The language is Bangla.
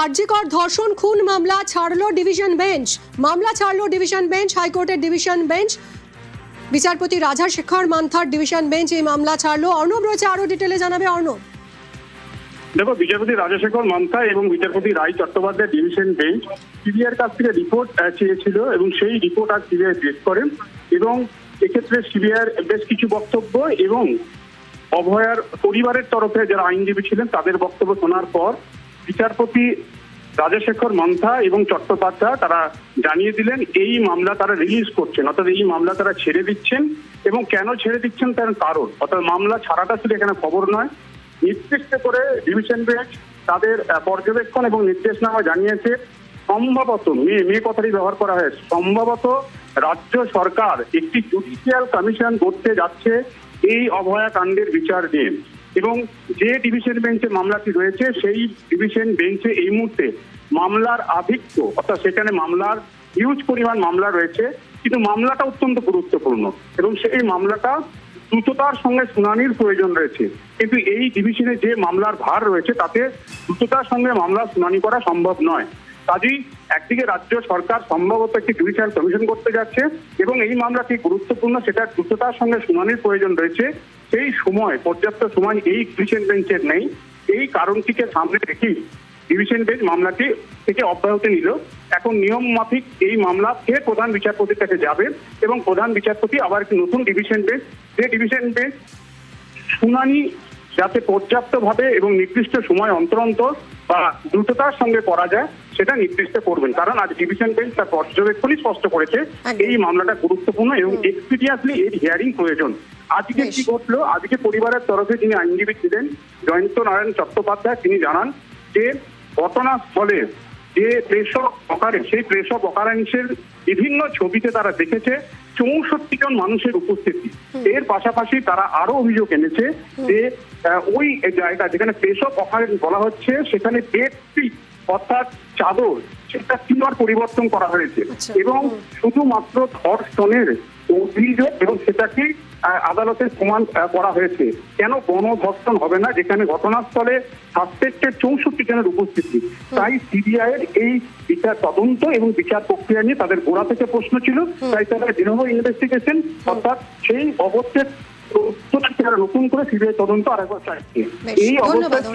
আরজিকর ধর্ষণ খুন মামলা ছাড়লো ডিভিশন বেঞ্চ। হাইকোর্টের ডিভিশন বেঞ্চ। বিচারপতি রাজাশেখর মান্থার ডিভিশন বেঞ্চ এই মামলা ছাড়লো। অর্ণব রয়েছে, আরো ডিটেলে জানাবে অর্ণব। দেখো, বিচারপতি রাজাশেখর মান্থা এবং বিচারপতি রায় চট্টোপাধ্যায় ডিভিশন বেঞ্চ সিবিআইয়ের কাছ থেকে রিপোর্ট চেয়েছিল এবং সেই রিপোর্ট আজ সিবিআই পেশ করেন। এবং এক্ষেত্রে সিবিআইয়ের বেশ কিছু বক্তব্য এবং অভয়ার পরিবারের তরফে যারা আইনজীবী ছিলেন তাদের বক্তব্য শোনার পর বিচারপতি রাজাশেখর মান্থা এবং চট্টোপাধ্যায় তারা জানিয়ে দিলেন এই মামলা তারা রিলিজ করছেন, অর্থাৎ এই মামলা তারা ছেড়ে দিচ্ছেন। এবং কেন ছেড়ে দিচ্ছেন তার কারণ, অর্থাৎ মামলা ছাড়াটা শুধু এখানে খবর নয়, নির্দিষ্ট করে ডিভিশন বেঞ্চ তাদের পর্যবেক্ষণ এবং নির্দেশনামা জানিয়েছে সম্ভবত মে কথাটি ব্যবহার করা হয়েছে, সম্ভবত রাজ্য সরকার একটি জুডিশিয়াল কমিশন করতে যাচ্ছে এই অভয়া কাণ্ডের বিচার নিয়ে। এবং যে ডিভিশন বেঞ্চে মামলাটি রয়েছে সেই ডিভিশন বেঞ্চে এই মুহূর্তে মামলার আধিক্য, অর্থাৎ সেখানে মামলার হিউজ পরিমাণ মামলা রয়েছে, কিন্তু মামলাটা অত্যন্ত গুরুত্বপূর্ণ এবং সেই মামলাটা দ্রুততার সঙ্গে শুনানির প্রয়োজন রয়েছে। কিন্তু এই ডিভিশনে যে মামলার ভার রয়েছে তাতে দ্রুততার সঙ্গে মামলা শুনানি করা সম্ভব নয়। কাজেই একদিকে রাজ্য সরকার সম্ভবত একটি জুডিশিয়াল কমিশন করতে যাচ্ছে এবং এই মামলাটি গুরুত্বপূর্ণ, সেটা দ্রুততার সঙ্গে শুনানির প্রয়োজন রয়েছে। সেই সময়, পর্যাপ্ত সময় এই ডিভিশন বেঞ্চের নেই। এই কারণটিকে সামনে রেখেই ডিভিশন বেঞ্চ মামলাটি থেকে অব্যাহতি নিল। এখন নিয়ম মাফিক এই মামলা ফের প্রধান বিচারপতির কাছে যাবে এবং প্রধান বিচারপতি আবার একটি নতুন ডিভিশন বেঞ্চ, যে ডিভিশন বেঞ্চ শুনানি যাতে পর্যাপ্তভাবে এবং নির্দিষ্ট সময় অন্তর অন্তর বা দ্রুততার সঙ্গে করা যায় সেটা নির্দিষ্ট করবেন। কারণ আজ ডিভিশন বেঞ্চ তার পর্যবেক্ষণই স্পষ্ট করেছে এই মামলাটা গুরুত্বপূর্ণ এবং এক্সপিডিয়েন্টলি এর হিয়ারিং প্রয়োজন। আজকে কি ঘটলো, আজকে পরিবারের তরফে যিনি আইনজীবী ছিলেন জয়ন্ত নারায়ণ চট্টোপাধ্যায়, তিনি জানান যে ঘটনাস্থলে যে প্রেস অফ অকারেন্স, সেই প্রেস অফ অকারেন্সের বিভিন্ন ছবিতে তারা দেখেছে 64 জন মানুষের উপস্থিতি। এর পাশাপাশি তারা আরো অভিযোগ এনেছে যে ওই জায়গা যেখানে প্রেস অফ অকারেন্স বলা হচ্ছে সেখানে বেড শিট অর্থাৎ চাদর সেটা কিবার পরিবর্তন করা হয়েছে এবং শুধুমাত্র ধর্ষণের অভিযোগ এবং সেটাকে আদালতে প্রমাণ করা হয়েছে। কেন গণধর্ষণ হবে না যেখানে ঘটনাস্থলে সাসপেক্টেড 64 জনের উপস্থিতি? তাই সিবিআই এর এই বিচার তদন্ত এবং বিচার প্রক্রিয়া নিয়ে তাদের গোড়া থেকে প্রশ্ন ছিল। তাই তারা দৃঢ় ইনভেস্টিগেশন অর্থাৎ সেই অবস্থায় নতুন করে সিবিআই তদন্ত আরেকবার চাইছে। এই অবস্থায়